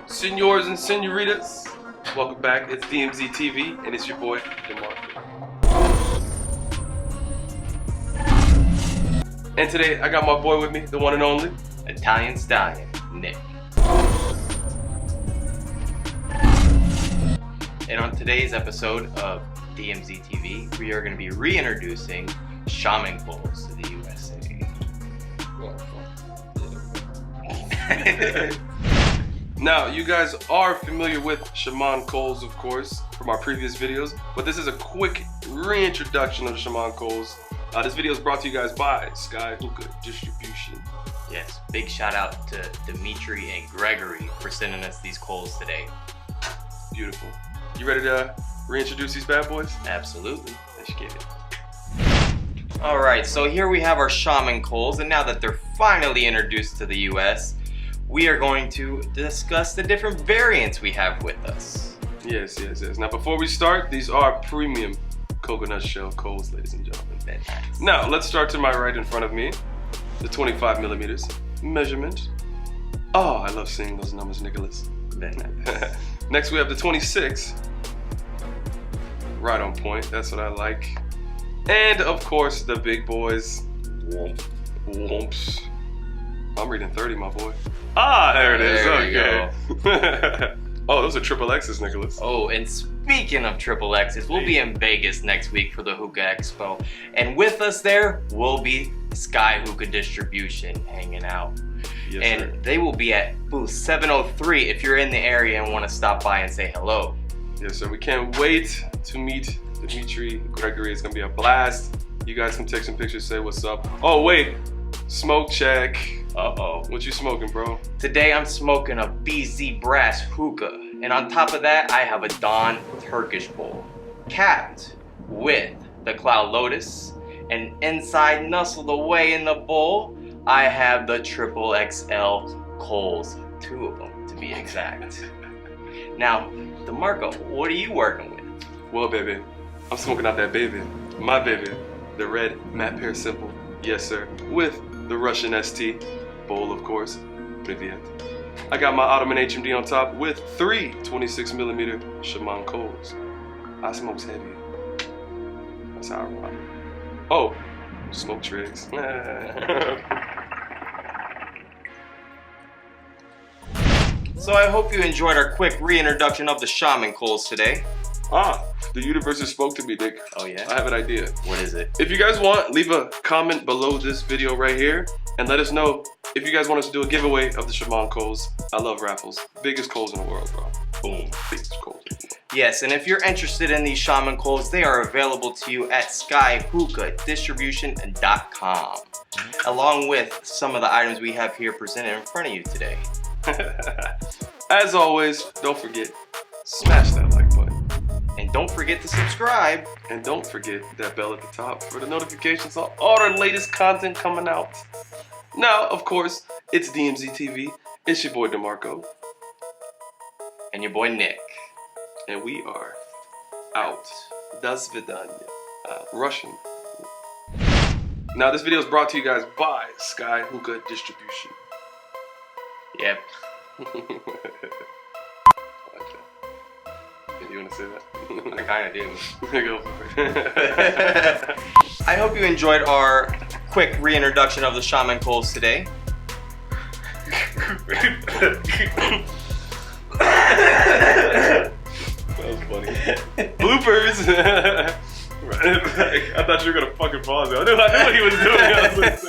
Senors and senoritas, welcome back. It's DMZ TV, and it's your boy, DeMarco. And today, I got my boy with me, the one and only Italian Stallion, Nick. And on today's episode of DMZ TV, we are going to be reintroducing Shaman clothes to the USA. Now, you guys are familiar with Shaman Coles, of course, from our previous videos, but this is a quick reintroduction of Shaman Coles. This video is brought to you guys by Sky Hookah Distribution. Yes, big shout out to Dimitri and Gregory for sending us these coals today. Beautiful. You ready to reintroduce these bad boys? Absolutely. Let's get it. Alright, so here we have our Shaman coals, and now that they're finally introduced to the US, we are going to discuss the different variants we have with us. Yes. Now, before we start, these are premium coconut shell coals, ladies and gentlemen. Nice. Now, let's start to my right in front of me. The 25 millimeters measurement. Oh, I love seeing those numbers, Nicholas. Nice. Next, we have the 26. Right on point. That's what I like. And, of course, the big boys. Whomps. I'm reading 30, my boy. Ah, there it is. There Okay. Oh, those are triple X's, Nicholas. Oh, and speaking of triple X's, we'll be in Vegas next week for the Hookah Expo. And with us there will be Sky Hookah Distribution hanging out. Yes, and sir. they will be at booth 703 if you're in the area and want to stop by and say hello. Yes, sir. We can't wait to meet Dimitri, Gregory. It's going to be a blast. You guys can take some pictures, say what's up. Oh, wait. Smoke check. Uh-oh. What you smoking, bro? Today I'm smoking a BZ Brass Hookah. And on top of that, I have a Dawn Turkish bowl. Capped with the Cloud Lotus. And inside, nestled away in the bowl, I have the Triple XL Coles. 2 of them, to be exact. Now, DeMarco, what are you working with? Well, baby, I'm smoking out that baby. My baby. The red matte pear simple. Yes, sir. With the Russian ST bowl, of course. Privyet. I got my Ottoman HMD on top with 3 26 millimeter Shaman Coles. I smokes heavy. That's how I rock. Oh, smoke tricks. So I hope you enjoyed our quick reintroduction of the Shaman Coles today. The universe has spoke to me, Dick. Oh yeah? I have an idea. What is it? If you guys want, leave a comment below this video right here and let us know if you guys want us to do a giveaway of the Shaman Coles. I love raffles. Biggest coals in the world, bro. Boom. Biggest coals in the world. Yes, and if you're interested in these Shaman Coles, they are available to you at skyhookahdistribution.com, along with some of the items we have here presented in front of you today. As always, don't forget, smash that like button. And don't forget to subscribe. And don't forget that bell at the top for the notifications on all our latest content coming out. Now, of course, it's DMZ TV. It's your boy DeMarco. And your boy Nick. And we are out. Das Vidanya. Russian. Now, this video is brought to you guys by Sky Hookah Distribution. Yep. You want to say that? I kind of do. Go for it. I hope you enjoyed our quick reintroduction of the Shaman Coles today. That was funny. Bloopers! I thought you were going to fucking pause it. I knew what he was doing. I was like,